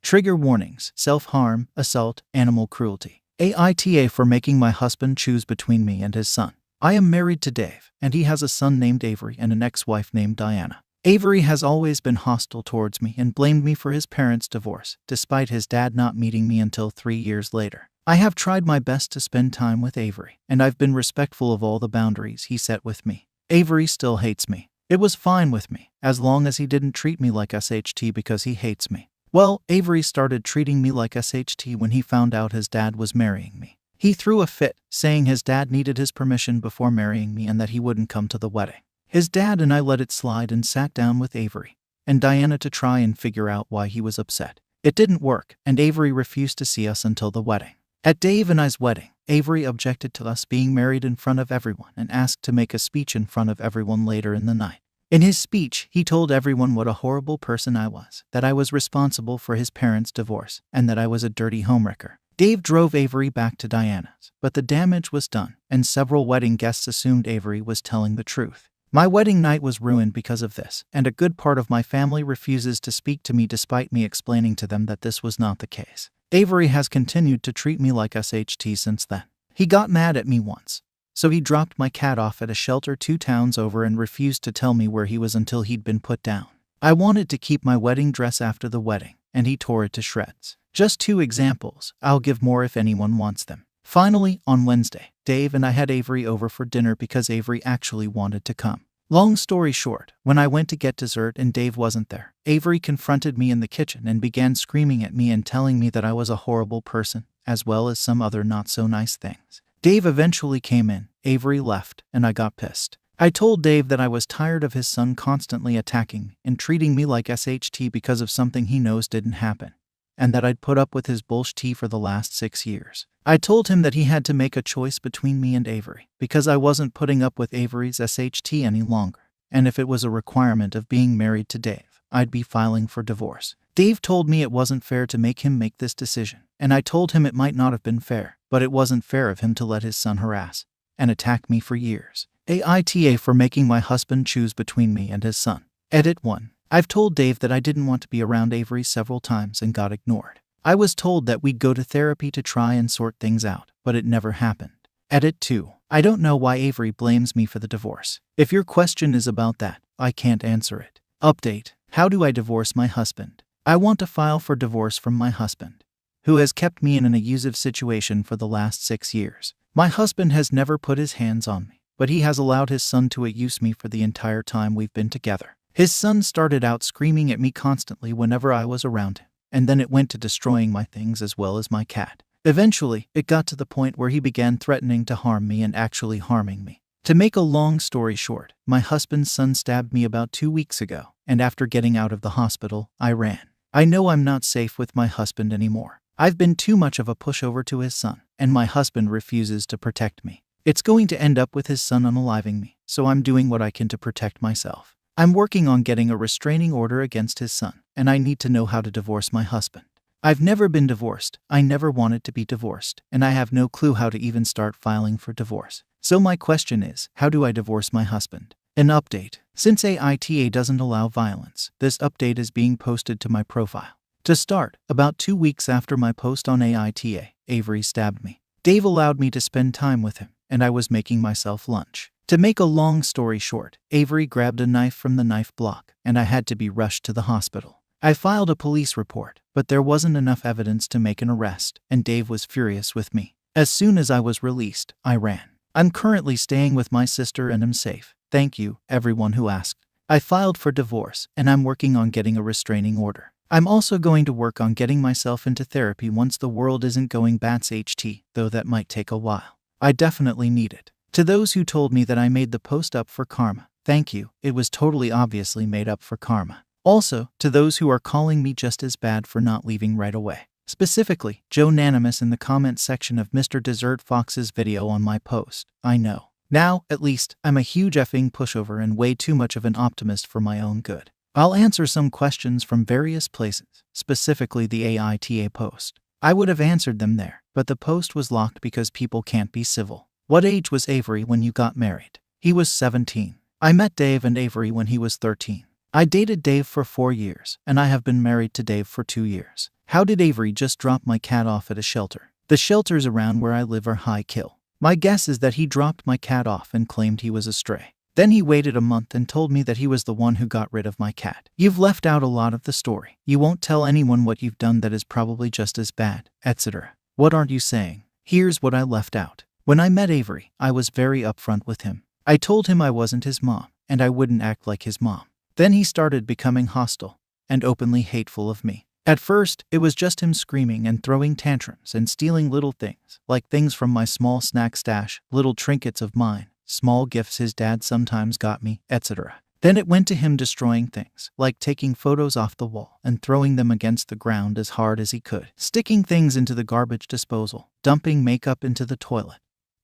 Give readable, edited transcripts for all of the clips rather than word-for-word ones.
Trigger warnings: self-harm, assault, animal cruelty. AITA for making my husband choose between me and his son. I am married to Dave, and he has a son named Avery and an ex-wife named Diana. Avery has always been hostile towards me and blamed me for his parents' divorce, despite his dad not meeting me until 3 years later. I have tried my best to spend time with Avery, and I've been respectful of all the boundaries he set with me. Avery still hates me. It was fine with me, as long as he didn't treat me like SHT because he hates me. Well, Avery started treating me like SHT when he found out his dad was marrying me. He threw a fit, saying his dad needed his permission before marrying me and that he wouldn't come to the wedding. His dad and I let it slide and sat down with Avery and Diana to try and figure out why he was upset. It didn't work, and Avery refused to see us until the wedding. At Dave and I's wedding, Avery objected to us being married in front of everyone and asked to make a speech in front of everyone later in the night. In his speech, he told everyone what a horrible person I was, that I was responsible for his parents' divorce, and that I was a dirty homewrecker. Dave drove Avery back to Diana's, but the damage was done, and several wedding guests assumed Avery was telling the truth. My wedding night was ruined because of this, and a good part of my family refuses to speak to me despite me explaining to them that this was not the case. Avery has continued to treat me like SHT since then. He got mad at me once, so he dropped my cat off at a shelter 2 towns over and refused to tell me where he was until he'd been put down. I wanted to keep my wedding dress after the wedding, and he tore it to shreds. Just 2 examples. I'll give more if anyone wants them. Finally, on Wednesday, Dave and I had Avery over for dinner because Avery actually wanted to come. Long story short, when I went to get dessert and Dave wasn't there, Avery confronted me in the kitchen and began screaming at me and telling me that I was a horrible person, as well as some other not-so-nice things. Dave eventually came in, Avery left, and I got pissed. I told Dave that I was tired of his son constantly attacking me and treating me like SHT because of something he knows didn't happen, and that I'd put up with his bullshit for the last 6 years. I told him that he had to make a choice between me and Avery, because I wasn't putting up with Avery's SHT any longer, and if it was a requirement of being married to Dave, I'd be filing for divorce. Dave told me it wasn't fair to make him make this decision, and I told him it might not have been fair, but it wasn't fair of him to let his son harass and attack me for years. AITA for making my husband choose between me and his son. Edit 1. I've told Dave that I didn't want to be around Avery several times and got ignored. I was told that we'd go to therapy to try and sort things out, but it never happened. Edit 2. I don't know why Avery blames me for the divorce. If your question is about that, I can't answer it. Update. How do I divorce my husband? I want to file for divorce from my husband, who has kept me in an abusive situation for the last 6 years. My husband has never put his hands on me, but he has allowed his son to abuse me for the entire time we've been together. His son started out screaming at me constantly whenever I was around him, and then it went to destroying my things as well as my cat. Eventually, it got to the point where he began threatening to harm me and actually harming me. To make a long story short, my husband's son stabbed me about 2 weeks ago, and after getting out of the hospital, I ran. I know I'm not safe with my husband anymore. I've been too much of a pushover to his son, and my husband refuses to protect me. It's going to end up with his son unaliving me, so I'm doing what I can to protect myself. I'm working on getting a restraining order against his son, and I need to know how to divorce my husband. I've never been divorced, I never wanted to be divorced, and I have no clue how to even start filing for divorce. So my question is, how do I divorce my husband? An update. Since AITA doesn't allow violence, this update is being posted to my profile. To start, about 2 weeks after my post on AITA, Avery stabbed me. Dave allowed me to spend time with him, and I was making myself lunch. To make a long story short, Avery grabbed a knife from the knife block, and I had to be rushed to the hospital. I filed a police report, but there wasn't enough evidence to make an arrest, and Dave was furious with me. As soon as I was released, I ran. I'm currently staying with my sister and am safe. Thank you, everyone who asked. I filed for divorce, and I'm working on getting a restraining order. I'm also going to work on getting myself into therapy once the world isn't going bats HT, though that might take a while. I definitely need it. To those who told me that I made the post up for karma, thank you, it was totally obviously made up for karma. Also, to those who are calling me just as bad for not leaving right away. Specifically, Joe Nanimus in the comment section of Mr. Desert Fox's video on my post. I know. Now, at least, I'm a huge effing pushover and way too much of an optimist for my own good. I'll answer some questions from various places, specifically the AITA post. I would have answered them there, but the post was locked because people can't be civil. What age was Avery when you got married? He was 17. I met Dave and Avery when he was 13. I dated Dave for 4 years, and I have been married to Dave for 2 years. How did Avery just drop my cat off at a shelter? The shelters around where I live are high kill. My guess is that he dropped my cat off and claimed he was a stray. Then he waited a month and told me that he was the one who got rid of my cat. You've left out a lot of the story. You won't tell anyone what you've done that is probably just as bad, etc. What aren't you saying? Here's what I left out. When I met Avery, I was very upfront with him. I told him I wasn't his mom, and I wouldn't act like his mom. Then he started becoming hostile and openly hateful of me. At first, it was just him screaming and throwing tantrums and stealing little things, like things from my small snack stash, little trinkets of mine, small gifts his dad sometimes got me, etc. Then it went to him destroying things, like taking photos off the wall and throwing them against the ground as hard as he could, sticking things into the garbage disposal, dumping makeup into the toilet,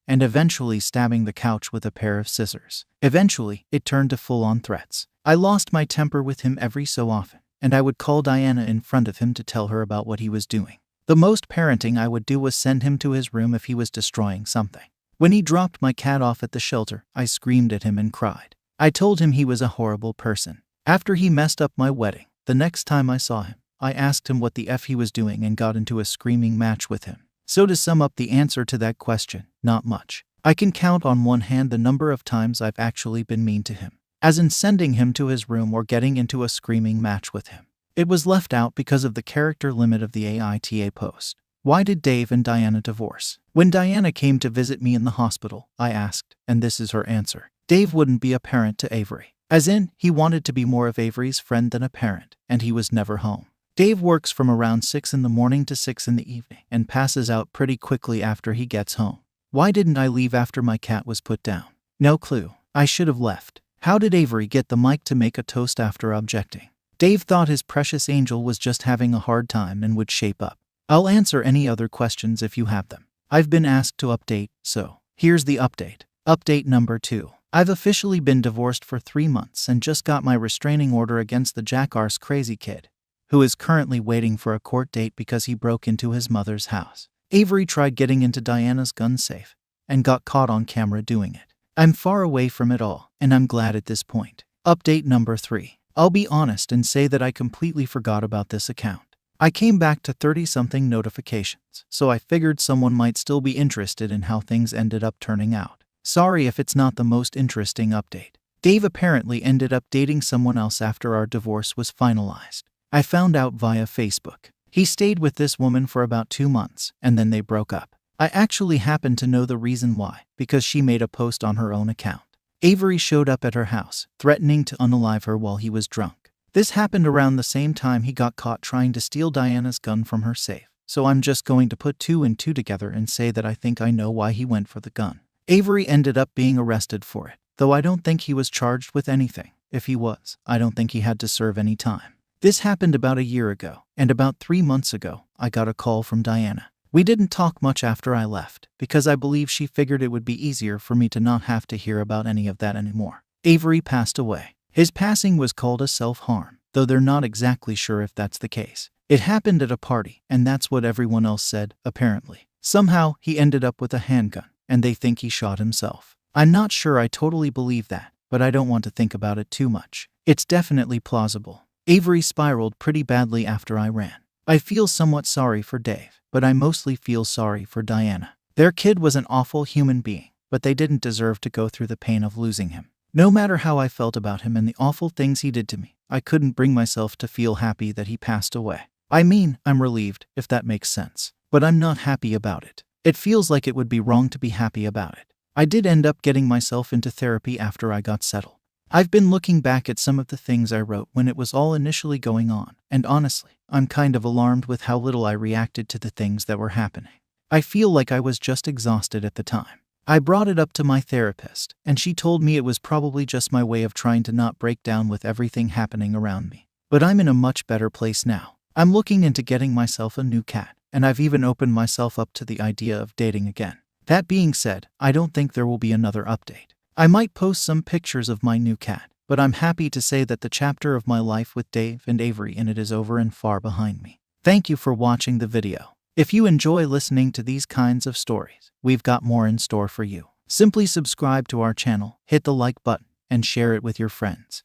and eventually stabbing the couch with a pair of scissors. Eventually, it turned to full-on threats. I lost my temper with him every so often, and I would call Diana in front of him to tell her about what he was doing. The most parenting I would do was send him to his room if he was destroying something. When he dropped my cat off at the shelter, I screamed at him and cried. I told him he was a horrible person. After he messed up my wedding, the next time I saw him, I asked him what the F he was doing and got into a screaming match with him. So to sum up the answer to that question, not much. I can count on one hand the number of times I've actually been mean to him, as in sending him to his room or getting into a screaming match with him. It was left out because of the character limit of the AITA post. Why did Dave and Diana divorce? When Diana came to visit me in the hospital, I asked, and this is her answer. Dave wouldn't be a parent to Avery. As in, he wanted to be more of Avery's friend than a parent, and he was never home. Dave works from around 6 in the morning to 6 in the evening and passes out pretty quickly after he gets home. Why didn't I leave after my cat was put down? No clue. I should have left. How did Avery get the mic to make a toast after objecting? Dave thought his precious angel was just having a hard time and would shape up. I'll answer any other questions if you have them. I've been asked to update, so here's the update. Update number 2. I've officially been divorced for 3 months and just got my restraining order against the jackass crazy kid, who is currently waiting for a court date because he broke into his mother's house. Avery tried getting into Diana's gun safe and got caught on camera doing it. I'm far away from it all, and I'm glad at this point. Update number 3. I'll be honest and say that I completely forgot about this account. I came back to 30-something notifications, so I figured someone might still be interested in how things ended up turning out. Sorry if it's not the most interesting update. Dave apparently ended up dating someone else after our divorce was finalized. I found out via Facebook. He stayed with this woman for about 2 months, and then they broke up. I actually happen to know the reason why, because she made a post on her own account. Avery showed up at her house, threatening to unalive her while he was drunk. This happened around the same time he got caught trying to steal Diana's gun from her safe. So I'm just going to put 2 and 2 together and say that I think I know why he went for the gun. Avery ended up being arrested for it, though I don't think he was charged with anything. If he was, I don't think he had to serve any time. This happened about a year ago, and about 3 months ago, I got a call from Diana. We didn't talk much after I left, because I believe she figured it would be easier for me to not have to hear about any of that anymore. Avery passed away. His passing was called a self-harm, though they're not exactly sure if that's the case. It happened at a party, and that's what everyone else said, apparently. Somehow, he ended up with a handgun, and they think he shot himself. I'm not sure I totally believe that, but I don't want to think about it too much. It's definitely plausible. Avery spiraled pretty badly after I ran. I feel somewhat sorry for Dave, but I mostly feel sorry for Diana. Their kid was an awful human being, but they didn't deserve to go through the pain of losing him. No matter how I felt about him and the awful things he did to me, I couldn't bring myself to feel happy that he passed away. I mean, I'm relieved, if that makes sense, but I'm not happy about it. It feels like it would be wrong to be happy about it. I did end up getting myself into therapy after I got settled. I've been looking back at some of the things I wrote when it was all initially going on, and honestly, I'm kind of alarmed with how little I reacted to the things that were happening. I feel like I was just exhausted at the time. I brought it up to my therapist, and she told me it was probably just my way of trying to not break down with everything happening around me. But I'm in a much better place now. I'm looking into getting myself a new cat, and I've even opened myself up to the idea of dating again. That being said, I don't think there will be another update. I might post some pictures of my new cat, but I'm happy to say that the chapter of my life with Dave and Avery in it is over and far behind me. Thank you for watching the video. If you enjoy listening to these kinds of stories, we've got more in store for you. Simply subscribe to our channel, hit the like button, and share it with your friends.